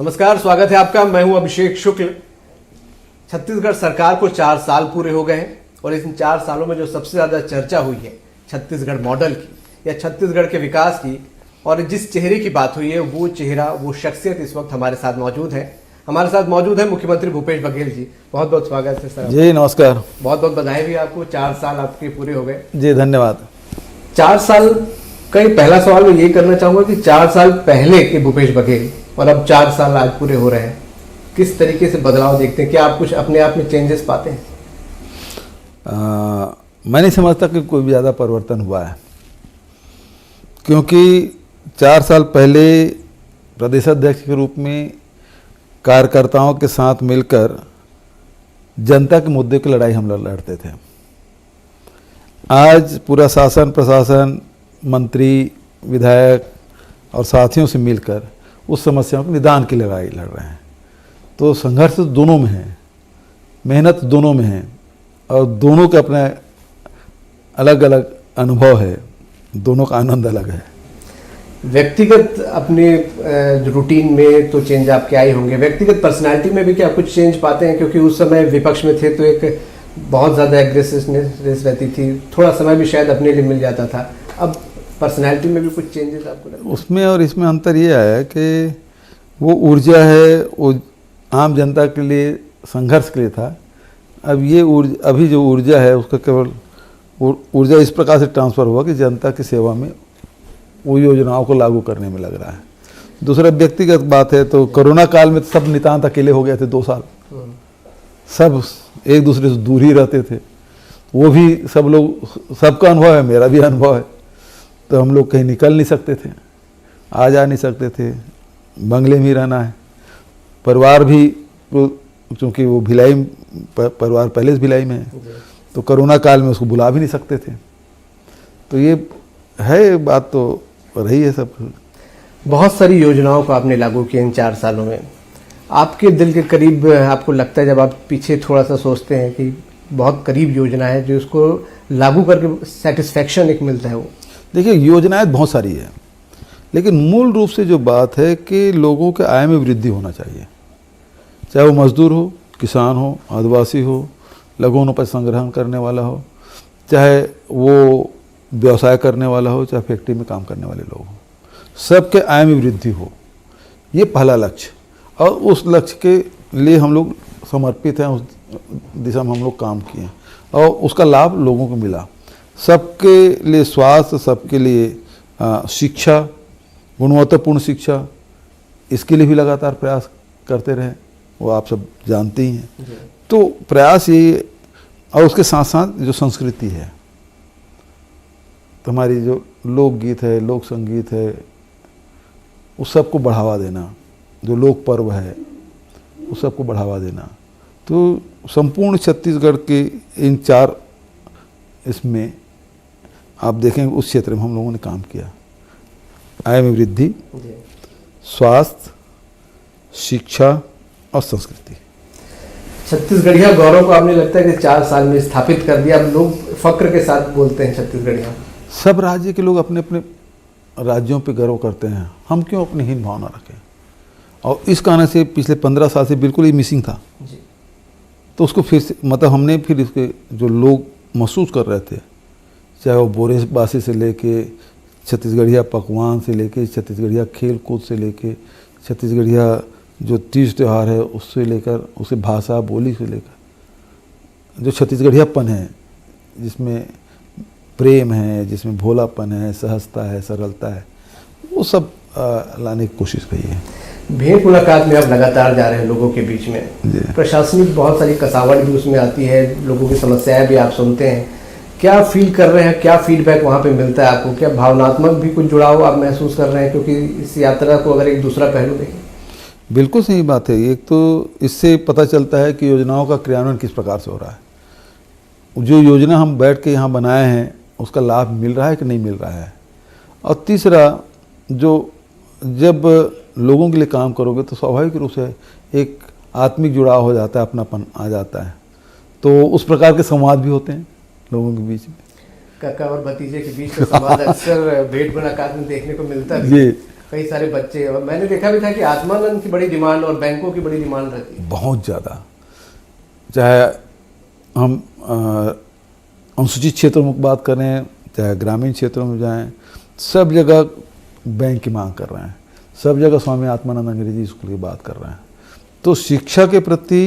नमस्कार, स्वागत है आपका। मैं हूं अभिषेक शुक्ल। छत्तीसगढ़ सरकार को 4 साल पूरे हो गए हैं और इन 4 सालों में जो सबसे ज़्यादा चर्चा हुई है छत्तीसगढ़ मॉडल की या छत्तीसगढ़ के विकास की, और जिस चेहरे की बात हुई है वो चेहरा, वो शख्सियत इस वक्त हमारे साथ मौजूद है। हमारे साथ मौजूद है मुख्यमंत्री भूपेश बघेल जी। बहुत बहुत स्वागत है सर। जी नमस्कार। बहुत बहुत बधाई भी आपको, 4 साल आपके पूरे हो गए। जी धन्यवाद। 4 साल का ही पहला सवाल मैं ये करना चाहूँगा कि 4 साल पहले के भूपेश बघेल और अब 4 साल आज पूरे हो रहे हैं, किस तरीके से बदलाव देखते हैं? क्या आप कुछ अपने आप में चेंजेस पाते हैं? मैं नहीं समझता कि कोई भी ज़्यादा परिवर्तन हुआ है, क्योंकि 4 साल पहले प्रदेश अध्यक्ष के रूप में कार्यकर्ताओं के साथ मिलकर जनता के मुद्दे की लड़ाई हम लोग लड़ते थे। आज पूरा शासन प्रशासन, मंत्री, विधायक और साथियों से मिलकर उस समस्याओं के निदान की लड़ाई लड़ रहे हैं। तो संघर्ष दोनों में है, मेहनत दोनों में है और दोनों के अपने अलग अलग अनुभव है, दोनों का आनंद अलग है। व्यक्तिगत अपने रूटीन में तो चेंज आपके आए होंगे, व्यक्तिगत पर्सनालिटी में भी क्या कुछ चेंज पाते हैं? क्योंकि उस समय विपक्ष में थे तो एक बहुत ज़्यादा एग्रेसिवनेस रहती थी, थोड़ा समय भी शायद अपने लिए मिल जाता था। अब पर्सनालिटी में भी कुछ चेंजेस आपको लगता है? उसमें और इसमें अंतर ये आया कि वो ऊर्जा है, वो आम जनता के लिए संघर्ष के लिए था। अब ये अभी जो ऊर्जा है उसका केवल ऊर्जा इस प्रकार से ट्रांसफ़र हुआ कि जनता की सेवा में वो योजनाओं को लागू करने में लग रहा है। दूसरा व्यक्तिगत बात है तो कोरोना काल में तो सब नितांत अकेले हो गए थे। 2 साल सब एक दूसरे से दूर ही रहते थे। वो भी सब लोग, सबका अनुभव है, मेरा भी अनुभव है। तो हम लोग कहीं निकल नहीं सकते थे, आ जा नहीं सकते थे, बंगले में ही रहना है। परिवार भी, क्योंकि वो भिलाई परिवार पहले से भिलाई में है, तो कोरोना काल में उसको बुला भी नहीं सकते थे। तो ये है बात, तो रही है सब। बहुत सारी योजनाओं को आपने लागू किया इन 4 सालों में। आपके दिल के करीब आपको लगता है, जब आप पीछे थोड़ा सा सोचते हैं कि बहुत करीब योजना है जो उसको लागू करके सेटिस्फैक्शन एक मिलता है? वो देखिए, योजनाएं बहुत सारी है, लेकिन मूल रूप से जो बात है कि लोगों के आय में वृद्धि होना चाहिए। चाहे वो मजदूर हो, किसान हो, आदिवासी हो, लघु वनोपज संग्रहण करने वाला हो, चाहे वो व्यवसाय करने वाला हो, चाहे फैक्ट्री में काम करने वाले लोग हो, सबके आय में वृद्धि हो, ये पहला लक्ष्य। और उस लक्ष्य के लिए हम लोग समर्पित हैं, उस दिशा में हम लोग काम किए और उसका लाभ लोगों को मिला। सबके लिए स्वास्थ्य, सबके लिए शिक्षा, गुणवत्तापूर्ण शिक्षा, इसके लिए भी लगातार प्रयास करते रहे, वो आप सब जानते ही हैं। तो प्रयास ये, और उसके साथ साथ जो संस्कृति है, तो हमारी जो लोकगीत है, लोक संगीत है, उस सबको बढ़ावा देना, जो लोक पर्व है उस सबको बढ़ावा देना। तो संपूर्ण छत्तीसगढ़ के इन 4 इसमें आप देखेंगे उस क्षेत्र में हम लोगों ने काम किया। आय में वृद्धि, स्वास्थ्य, शिक्षा और संस्कृति। छत्तीसगढ़िया गौरव को आपने लगता है कि 4 साल में स्थापित कर दिया। अब लोग फक्र के साथ बोलते हैं छत्तीसगढ़िया। सब राज्य के लोग अपने अपने राज्यों पे गर्व करते हैं, हम क्यों अपनी हीन भावना रखें? और इस कारण से पिछले 15 साल से बिल्कुल ही मिसिंग था जी। तो उसको फिर से, मतलब हमने फिर इसके जो लोग महसूस कर रहे थे, चाहे वो बोरे बासी से लेके, छत्तीसगढ़िया पकवान से लेके, छत्तीसगढ़िया खेल कूद से लेके, छत्तीसगढ़िया जो तीज त्यौहार है उससे लेकर, उसे भाषा बोली से लेकर, जो छत्तीसगढ़ियापन है, जिसमें प्रेम है, जिसमें भोलापन है, सहजता है, सरलता है, वो सब लाने की कोशिश की है। भेंट मुलाकात में आप लगातार जा रहे हैं लोगों के बीच में, प्रशासनिक बहुत सारी कसावट भी उसमें आती है, लोगों की समस्याएं भी आप सुनते हैं। क्या फील कर रहे हैं, क्या फीडबैक वहाँ पे मिलता है आपको? क्या भावनात्मक भी कुछ जुड़ाव आप महसूस कर रहे हैं? क्योंकि इस यात्रा को अगर एक दूसरा पहलू देखें। बिल्कुल सही बात है। एक तो इससे पता चलता है कि योजनाओं का क्रियान्वयन किस प्रकार से हो रहा है, जो योजना हम बैठ के यहाँ बनाए हैं उसका लाभ मिल रहा है कि नहीं मिल रहा है। और तीसरा, जो जब लोगों के लिए काम करोगे तो स्वाभाविक रूप से एक आत्मिक जुड़ाव हो जाता है, अपनापन आ जाता है। तो उस प्रकार के संवाद भी होते हैं लोगों के बीच में। काका और भतीजे के बीच का संवाद अक्सर भेंट मुलाकात में देखने को मिलता है। जी, कई सारे बच्चे, और मैंने देखा भी था कि आत्मानंद की बड़ी डिमांड और बैंकों की बड़ी डिमांड रहती है। बहुत ज़्यादा, चाहे हम अनुसूचित क्षेत्रों में बात करें, चाहे ग्रामीण क्षेत्रों में जाएं, सब जगह बैंक की मांग कर रहे हैं, सब जगह स्वामी आत्मानंद अंग्रेजी स्कूल की बात कर रहे हैं। तो शिक्षा के प्रति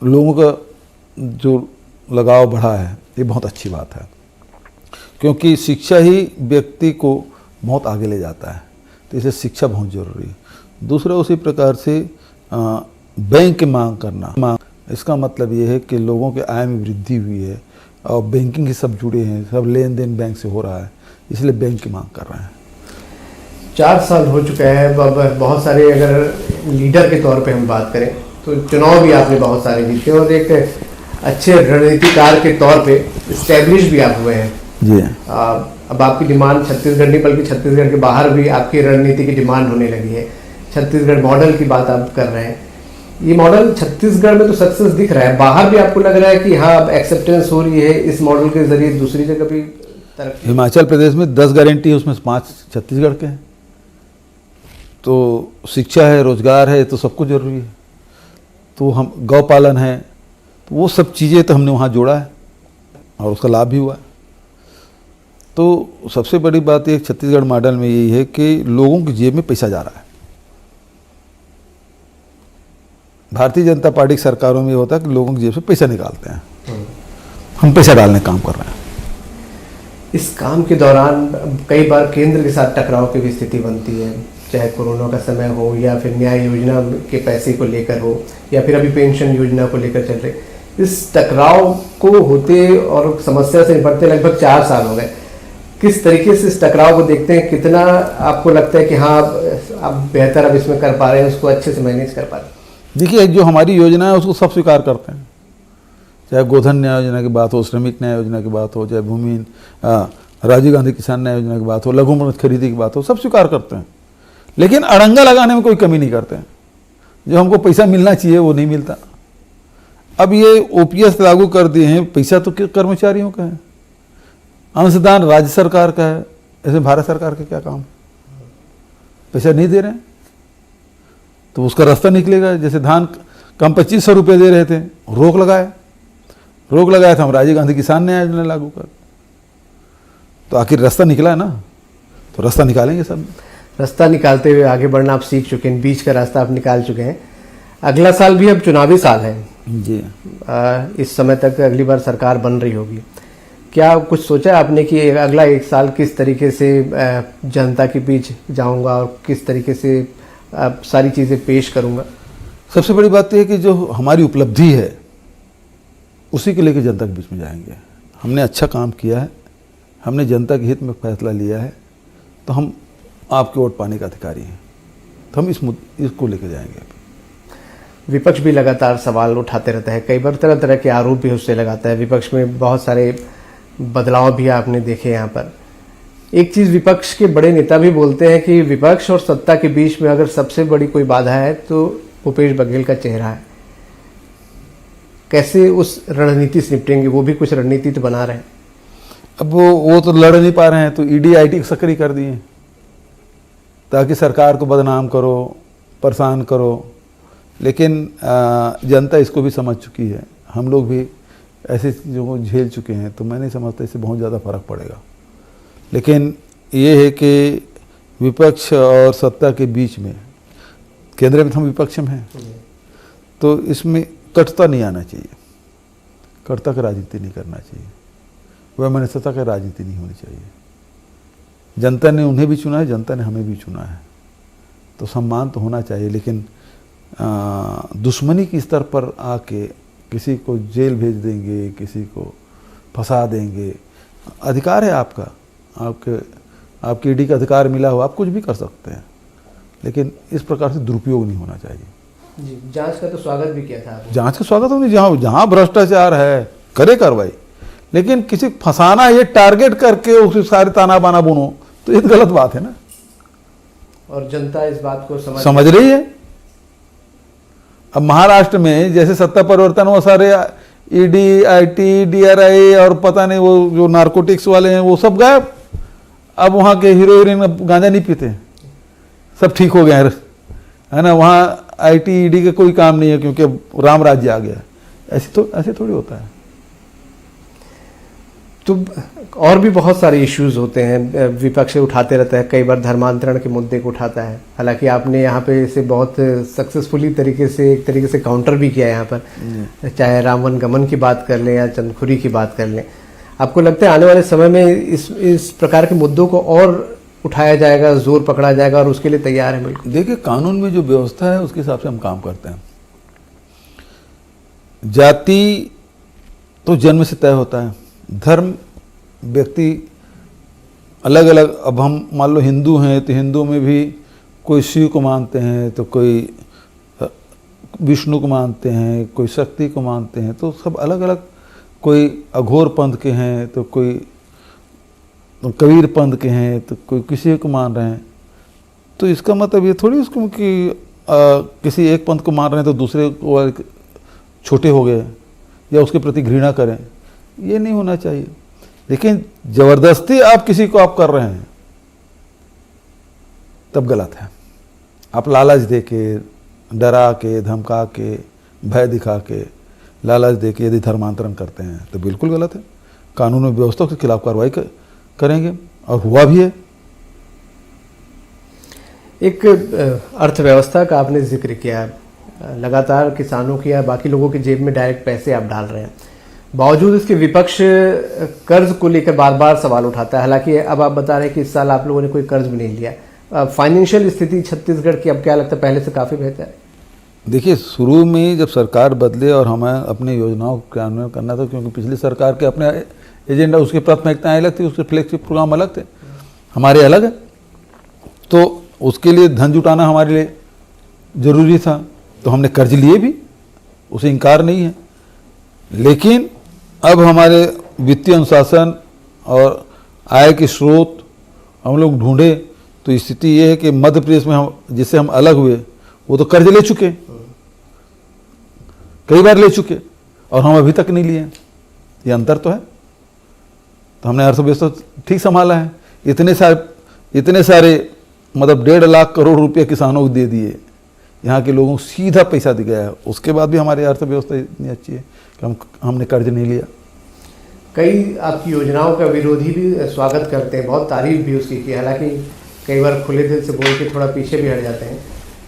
लोगों का जो लगाव बढ़ा है, ये बहुत अच्छी बात है, क्योंकि शिक्षा ही व्यक्ति को बहुत आगे ले जाता है। तो इसलिए शिक्षा बहुत ज़रूरी है। दूसरा, उसी प्रकार से बैंक की मांग करना, इसका मतलब ये है कि लोगों के आय में वृद्धि हुई है और बैंकिंग ही सब जुड़े हैं, सब लेन देन बैंक से हो रहा है, इसलिए बैंक की मांग कर रहे हैं। 4 साल हो चुका है। अब बहुत सारे, अगर लीडर के तौर पे हम बात करें तो चुनाव भी आपने बहुत सारे जीते और एक अच्छे रणनीतिकार के तौर पे इस्टेब्लिश भी आप हुए हैं जी। अब आपकी डिमांड छत्तीसगढ़ नहीं बल्कि छत्तीसगढ़ के बाहर भी आपकी रणनीति की डिमांड होने लगी है। छत्तीसगढ़ मॉडल की बात आप कर रहे हैं। ये मॉडल छत्तीसगढ़ में तो सक्सेस दिख रहा है, बाहर भी आपको लग रहा है कि हाँ अब एक्सेप्टेंस हो रही है इस मॉडल के जरिए दूसरी जगह भी तरक्की? हिमाचल प्रदेश में 10 गारंटी है, उसमें 5 छत्तीसगढ़ के हैं। तो शिक्षा है, रोजगार है, तो सब कुछ जरूरी है। तो हम गौ पालन है, तो वो सब चीज़ें तो हमने वहाँ जोड़ा है और उसका लाभ भी हुआ है। तो सबसे बड़ी बात ये छत्तीसगढ़ मॉडल में यही है कि लोगों की जेब में पैसा जा रहा है। भारतीय जनता पार्टी की सरकारों में ये होता है कि लोगों की जेब से पैसा निकालते हैं, हम पैसा डालने का काम कर रहे हैं। इस काम के दौरान कई बार केंद्र के साथ टकराव की भी स्थिति बनती है, चाहे कोरोना का समय हो या फिर न्याय योजना के पैसे को लेकर हो या फिर अभी पेंशन योजना को लेकर चल रहे। इस टकराव को होते और समस्या से निपटते लगभग 4 साल हो गए। किस तरीके से इस टकराव को देखते हैं? कितना आपको लगता है कि हाँ आप बेहतर अब इसमें कर पा रहे हैं, उसको अच्छे से मैनेज कर पा रहे हैं? देखिए, जो हमारी योजना है उसको सब स्वीकार करते हैं, चाहे गोधन न्याय योजना की बात हो, श्रमिक न्याय योजना की बात हो, चाहे भूमिहीन राजीव गांधी किसान न्याय योजना की बात हो, लघु मूल्य खरीदी की बात हो, सब स्वीकार करते हैं। लेकिन अड़ंगा लगाने में कोई कमी नहीं करते हैं। जो हमको पैसा मिलना चाहिए वो नहीं मिलता। अब ये ओपीएस लागू कर दिए हैं, पैसा तो कर्मचारियों का है, अंशदान राज्य सरकार का है, ऐसे भारत सरकार का क्या काम? पैसा नहीं दे रहे हैं तो उसका रास्ता निकलेगा। जैसे धान कम 2500 रुपये दे रहे थे, रोक लगाया था हम, राजीव गांधी किसान न्याय योजना लागू कर, तो आखिर रास्ता निकला है ना, तो रास्ता निकालेंगे सब। रास्ता निकालते हुए आगे बढ़ना आप सीख चुके हैं, बीच का रास्ता आप निकाल चुके हैं। अगला साल भी अब चुनावी साल है जी। इस समय तक अगली बार सरकार बन रही होगी, क्या कुछ सोचा है आपने कि अगला 1 साल किस तरीके से जनता के बीच जाऊंगा और किस तरीके से सारी चीज़ें पेश करूंगा? सबसे बड़ी बात यह है कि जो हमारी उपलब्धि है उसी के लेकर जनता के बीच में जाएंगे। हमने अच्छा काम किया है, हमने जनता के हित में फैसला लिया है, तो हम आपके वोट पाने का अधिकारी हैं, तो हम इसको लेकर जाएंगे। विपक्ष भी लगातार सवाल उठाते रहता है, कई बार तरह तरह के आरोप भी उससे लगाता है। विपक्ष में बहुत सारे बदलाव भी आपने देखे यहाँ पर। एक चीज़ विपक्ष के बड़े नेता भी बोलते हैं कि विपक्ष और सत्ता के बीच में अगर सबसे बड़ी कोई बाधा है तो भूपेश बघेल का चेहरा है। कैसे उस रणनीति से निपटेंगे? वो भी कुछ रणनीति तो बना रहे हैं। अब वो तो लड़ नहीं पा रहे हैं, तो ईडी आईटी सक्रिय कर दिए ताकि सरकार को बदनाम करो, परेशान करो। लेकिन जनता इसको भी समझ चुकी है, हम लोग भी ऐसी चीज़ों को झेल चुके हैं, तो मैं नहीं समझता इससे बहुत ज़्यादा फर्क पड़ेगा। लेकिन ये है कि विपक्ष और सत्ता के बीच में, केंद्र में हम विपक्ष में हैं, तो इसमें कटुता नहीं आना चाहिए, कटुता की राजनीति नहीं करना चाहिए, वैमनस्यता की राजनीति नहीं होनी चाहिए। जनता ने उन्हें भी चुना है, जनता ने हमें भी चुना है, तो सम्मान तो होना चाहिए। लेकिन दुश्मनी के स्तर पर आके किसी को जेल भेज देंगे, किसी को फंसा देंगे, अधिकार है आपका, आपके ईडी का अधिकार मिला हो, आप कुछ भी कर सकते हैं, लेकिन इस प्रकार से दुरुपयोग नहीं होना चाहिए। जी, जांच का तो स्वागत भी किया था आपने। जांच का स्वागत होनी, जहाँ भ्रष्टाचार है करे कार्रवाई, लेकिन किसी फंसाना, ये टारगेट करके उसके सारे ताना बाना बुनो, तो ये गलत बात है ना। और जनता इस बात को समझ रही है। अब महाराष्ट्र में जैसे सत्ता परिवर्तन हुआ, सारे ईडी, आईटी, डीआरआई और पता नहीं वो जो नारकोटिक्स वाले हैं वो सब गायब। अब वहाँ के हीरो हीरोइन अब गांजा नहीं पीते, सब ठीक हो गए हैं, है ना। वहाँ IT ED का कोई काम नहीं है क्योंकि अब राम राज्य आ गया। ऐसे थोड़ी होता है। तो और भी बहुत सारे इश्यूज होते हैं, विपक्ष उठाते रहता है, कई बार धर्मांतरण के मुद्दे को उठाता है। हालांकि आपने यहाँ पे इसे बहुत सक्सेसफुली एक तरीके से काउंटर भी किया है यहाँ पर, चाहे रामवन गमन की बात कर लें या चंदखुरी की बात कर लें। आपको लगता है आने वाले समय में इस प्रकार के मुद्दों को और उठाया जाएगा, जोर पकड़ा जाएगा, और उसके लिए तैयार है? बिल्कुल। देखिए, कानून में जो व्यवस्था है उसके हिसाब से हम काम करते हैं। जाति तो जन्म से तय होता है, धर्म व्यक्ति अलग अलग। अब हम मान लो हिंदू हैं तो हिंदू में भी कोई शिव को मानते हैं, तो कोई विष्णु को मानते हैं, कोई शक्ति को मानते हैं, तो सब अलग अलग। कोई अघोर पंथ के हैं तो कोई कबीर पंथ के हैं, तो कोई किसी को मान रहे हैं। तो इसका मतलब ये थोड़ी उसको कि किसी एक पंथ को मान रहे हैं तो दूसरे को छोटे हो गए या उसके प्रति घृणा करें, ये नहीं होना चाहिए। लेकिन जबरदस्ती आप किसी को आप कर रहे हैं तब गलत है। आप लालच दे के, डरा के, धमका के, भय दिखा के, लालच दे के यदि धर्मांतरण करते हैं तो बिल्कुल गलत है। कानून और व्यवस्था के खिलाफ कार्रवाई करेंगे, और हुआ भी है। एक अर्थव्यवस्था का आपने जिक्र किया, लगातार किसानों की या बाकी लोगों की जेब में डायरेक्ट पैसे आप डाल रहे हैं, बावजूद इसके विपक्ष कर्ज को लेकर बार बार सवाल उठाता है। हालांकि अब आप बता रहे हैं कि इस साल आप लोगों ने कोई कर्ज भी नहीं लिया। फाइनेंशियल स्थिति छत्तीसगढ़ की अब क्या लगता है पहले से काफ़ी बेहतर है? देखिए, शुरू में जब सरकार बदले और हमें अपनी योजनाओं का क्रियान्वयन करना था, क्योंकि पिछली सरकार के अपने एजेंडा, उसकी प्राथमिकताएं अलग थी, उसके फ्लैगशिप प्रोग्राम अलग थे, हमारे अलग है। तो उसके लिए धन जुटाना हमारे लिए ज़रूरी था, तो हमने कर्ज लिए भी, उसे इनकार नहीं है। लेकिन अब हमारे वित्तीय अनुशासन और आय के स्रोत हम लोग ढूंढे तो स्थिति ये है कि मध्य प्रदेश में हम जिससे हम अलग हुए वो तो कर्ज ले चुके, कई बार ले चुके, और हम अभी तक नहीं लिए। ये अंतर तो है। तो हमने अर्थव्यवस्था ठीक संभाला है। इतने सारे मतलब 1.5 लाख करोड़ रुपये किसानों को दे दिए, यहाँ के लोगों को सीधा पैसा दिया गया है। उसके बाद भी हमारी अर्थव्यवस्था इतनी अच्छी है कि हमने कर्ज नहीं लिया। कई आपकी योजनाओं का विरोधी भी स्वागत करते हैं, बहुत तारीफ भी उसकी की, हालांकि कई बार खुले दिल से बोल के थोड़ा पीछे भी हट जाते हैं,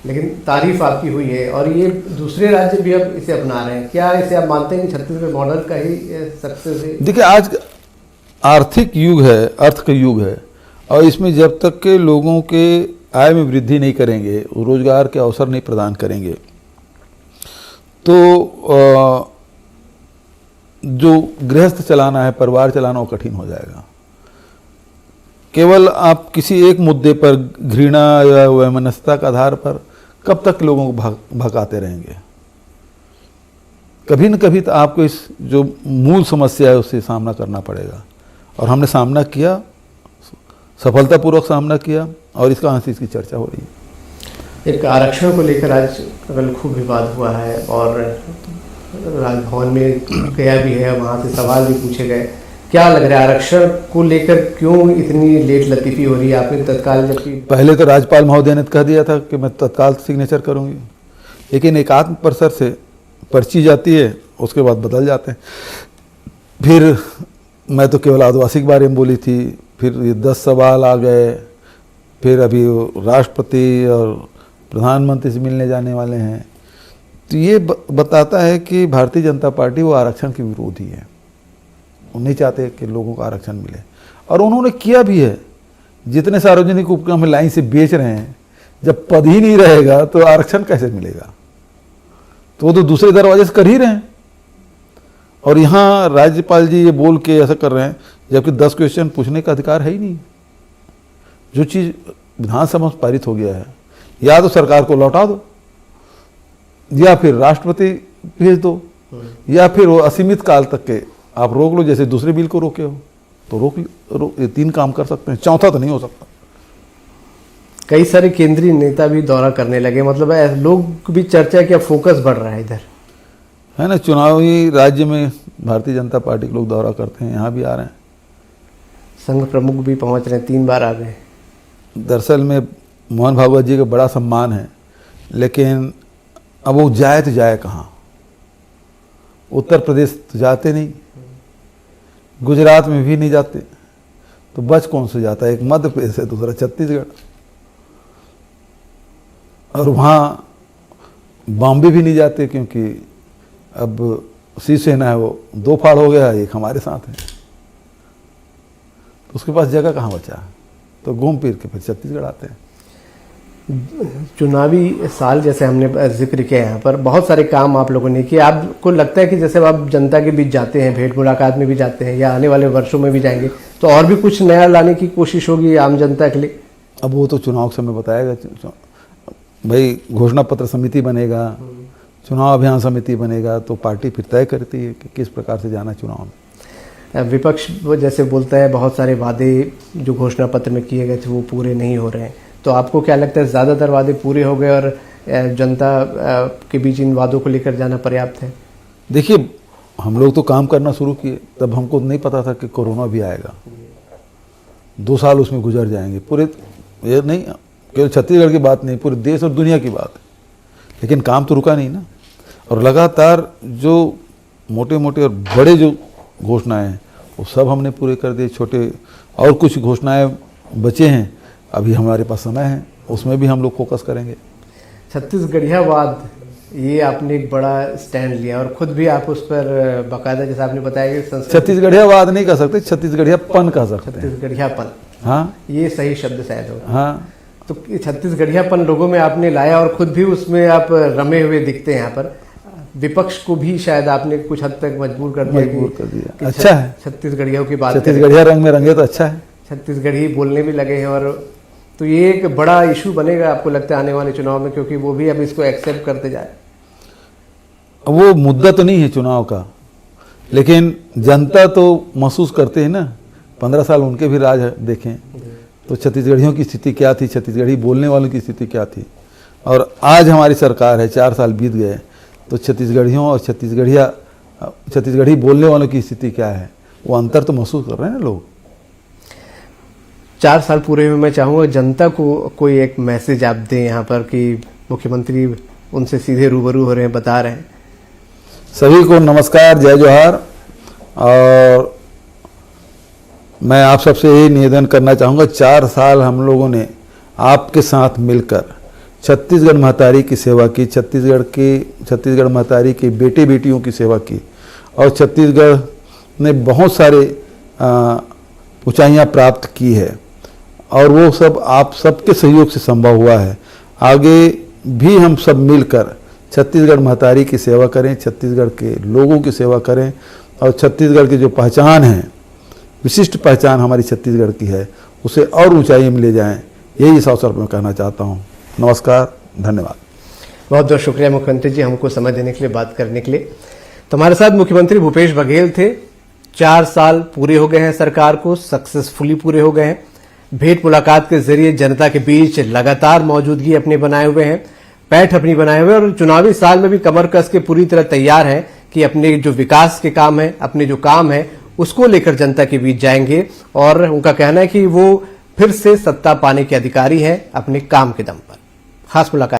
लेकिन तारीफ आपकी हुई है और ये दूसरे राज्य भी अब इसे अपना रहे हैं। क्या इसे आप मानते हैं कि छत्तीसगढ़ मॉडल का ही सक्सेस है? देखिए, आज आर्थिक युग है, अर्थ का युग है, और इसमें जब तक के लोगों के आय में वृद्धि नहीं करेंगे, रोजगार के अवसर नहीं प्रदान करेंगे, तो जो गृहस्थ चलाना है, परिवार चलाना, वो कठिन हो जाएगा। केवल आप किसी एक मुद्दे पर घृणा या वैमनस्यता के आधार पर कब तक लोगों को भगाते रहेंगे? कभी न कभी तो आपको इस जो मूल समस्या है उससे सामना करना पड़ेगा, और हमने सामना किया, सफलतापूर्वक सामना किया, और इसका आज इसकी चर्चा हो रही है। एक आरक्षण को लेकर आज कल खूब विवाद हुआ है और राजभवन में गया भी है, वहाँ से सवाल भी पूछे गए। क्या लग रहा है आरक्षण को लेकर क्यों इतनी लेट लतीफ़ी हो रही है? आपने तत्काल, जबकि पहले तो राज्यपाल महोदय ने कह दिया था कि मैं तत्काल सिग्नेचर करूंगी, लेकिन एकात्म परिसर से पर्ची जाती है, उसके बाद बदल जाते हैं। फिर मैं तो केवल आदिवासी के बारे में बोली थी, फिर ये 10 सवाल आ गए, फिर अभी राष्ट्रपति और प्रधानमंत्री से मिलने जाने वाले हैं। तो ये बताता है कि भारतीय जनता पार्टी वो आरक्षण की विरोधी है, वो नहीं चाहते कि लोगों को आरक्षण मिले, और उन्होंने किया भी है। जितने सार्वजनिक उपक्रम लाइन से बेच रहे हैं, जब पद ही नहीं रहेगा तो आरक्षण कैसे मिलेगा? तो वो तो दूसरे दरवाजे से कर ही रहे हैं। और यहाँ राज्यपाल जी ये बोल के ऐसा कर रहे हैं, जबकि 10 क्वेश्चन पूछने का अधिकार है ही नहीं। जो चीज़ विधानसभा में पारित हो गया है, या तो सरकार को लौटा दो, या फिर राष्ट्रपति भेज दो, या फिर वो असीमित काल तक के आप रोक लो, जैसे दूसरे बिल को रोके हो। तो रोक ये 3 काम कर सकते हैं, चौथा तो नहीं हो सकता। कई सारे केंद्रीय नेता भी दौरा करने लगे, मतलब लोग भी चर्चा किया, फोकस बढ़ रहा है इधर, है ना। चुनावी राज्य में भारतीय जनता पार्टी के लोग दौरा करते हैं, यहाँ भी आ रहे हैं। संघ प्रमुख भी पहुंच रहे हैं, 3 बार आ गए। दरअसल में मोहन भागवत जी का बड़ा सम्मान है, लेकिन अब वो जाए तो जाए कहाँ? उत्तर प्रदेश तो जाते नहीं, गुजरात में भी नहीं जाते, तो बच कौन से जाता है? एक मध्य प्रदेश है, दूसरा छत्तीसगढ़, और वहाँ बॉम्बे भी नहीं जाते, क्योंकि अब शिवसेना है वो 2 फाड़ हो गया, एक हमारे साथ है, तो उसके पास जगह कहाँ बचा? तो घूम फिर के फिर छत्तीसगढ़ आते हैं। चुनावी साल जैसे हमने जिक्र किया, यहाँ पर बहुत सारे काम आप लोगों ने किए। आपको लगता है कि जैसे आप जनता के बीच जाते हैं, भेंट मुलाकात में भी जाते हैं, या आने वाले वर्षों में भी जाएंगे, तो और भी कुछ नया लाने की कोशिश होगी आम जनता के लिए? अब वो तो चुनाव के समय बताएगा। भाई घोषणा पत्र समिति बनेगा, चुनाव अभियान समिति बनेगा, तो पार्टी फिर तय करती है कि किस प्रकार से जाना चुनाव में। विपक्ष वो जैसे बोलता है बहुत सारे वादे जो घोषणा पत्र में किए गए थे वो पूरे नहीं हो रहे हैं, तो आपको क्या लगता है ज़्यादातर वादे पूरे हो गए और जनता के बीच इन वादों को लेकर जाना पर्याप्त है? देखिए, हम लोग तो काम करना शुरू किए, तब हमको नहीं पता था कि कोरोना भी आएगा, 2 साल उसमें गुजर जाएंगे पूरे। ये नहीं केवल छत्तीसगढ़ की बात नहीं, पूरे देश और दुनिया की बात है, लेकिन काम तो रुका नहीं ना। और लगातार जो मोटे मोटे और बड़े जो घोषणाएं हैं वो सब हमने पूरे कर दिए, छोटे और कुछ घोषणाएं बचे हैं, अभी हमारे पास समय है, उसमें भी हम लोग फोकस करेंगे। छत्तीसगढ़ियावाद, ये आपने एक बड़ा स्टैंड लिया और खुद भी आप उस पर बाकायदा, जैसे आपने बताया कि छत्तीसगढ़ियावाद नहीं कह सकते, छत्तीसगढ़ियापन कह सकते हैं। छत्तीसगढ़ियापन, हाँ, ये सही शब्द शायद होगा। हाँ, तो छत्तीसगढ़ियापन लोगों में आपने लाया और खुद भी उसमें आप रमे हुए दिखते हैं। यहाँ पर विपक्ष को भी शायद आपने कुछ हद तक मजबूर कर दिया। अच्छा है, छत्तीसगढ़ियों की बात, छत्तीसगढ़िया रंग में रंगे तो अच्छा है, छत्तीसगढ़ी बोलने भी लगे हैं, और तो ये एक बड़ा इशू बनेगा आपको लगता है आने वाले चुनाव में, क्योंकि वो भी अब इसको एक्सेप्ट करते जाए। वो मुद्दा तो नहीं है चुनाव का, लेकिन जनता तो महसूस करते हैं ना। 15 साल उनके भी राज देखें तो छत्तीसगढ़ियों की स्थिति क्या थी, छत्तीसगढ़ी बोलने वालों की स्थिति क्या थी, और आज हमारी सरकार है, 4 साल बीत गए, तो छत्तीसगढ़ियों और छत्तीसगढ़ी बोलने वालों की स्थिति क्या है, वो अंतर तो महसूस कर रहे हैं ना लोग। 4 साल पूरे हुए, मैं चाहूँगा जनता को कोई एक मैसेज आप दें यहाँ पर कि मुख्यमंत्री उनसे सीधे रूबरू हो रहे हैं, बता रहे हैं। सभी को नमस्कार, जय जोहार। और मैं आप सबसे यही निवेदन करना चाहूँगा, 4 साल हम लोगों ने आपके साथ मिलकर छत्तीसगढ़ महतारी की सेवा की, छत्तीसगढ़ महतारी के बेटे बेटियों की सेवा की, और छत्तीसगढ़ ने बहुत सारे ऊंचाइयां प्राप्त की है, और वो सब आप सबके सहयोग से संभव हुआ है। आगे भी हम सब मिलकर छत्तीसगढ़ महतारी की सेवा करें, छत्तीसगढ़ के लोगों की सेवा करें, और छत्तीसगढ़ की जो पहचान है, विशिष्ट पहचान हमारी छत्तीसगढ़ की है, उसे और ऊंचाई में ले जाएं, यही इस अवसर पर मैं कहना चाहता हूँ। नमस्कार, धन्यवाद। बहुत बहुत शुक्रिया मुख्यमंत्री जी, हमको समय देने के लिए, बात करने के लिए। तो हमारे साथ मुख्यमंत्री भूपेश बघेल थे। 4 साल पूरे हो गए हैं सरकार को, सक्सेसफुली पूरे हो गए हैं। भेंट मुलाकात के जरिए जनता के बीच लगातार मौजूदगी अपने बनाए हुए हैं, पैठ अपनी बनाए हुए, और चुनावी साल में भी कमर कस के पूरी तरह तैयार हैं कि अपने जो विकास के काम है, अपने जो काम है, उसको लेकर जनता के बीच जाएंगे। और उनका कहना है कि वो फिर से सत्ता पाने के अधिकारी हैं अपने काम के दम पर। खास मुलाकात।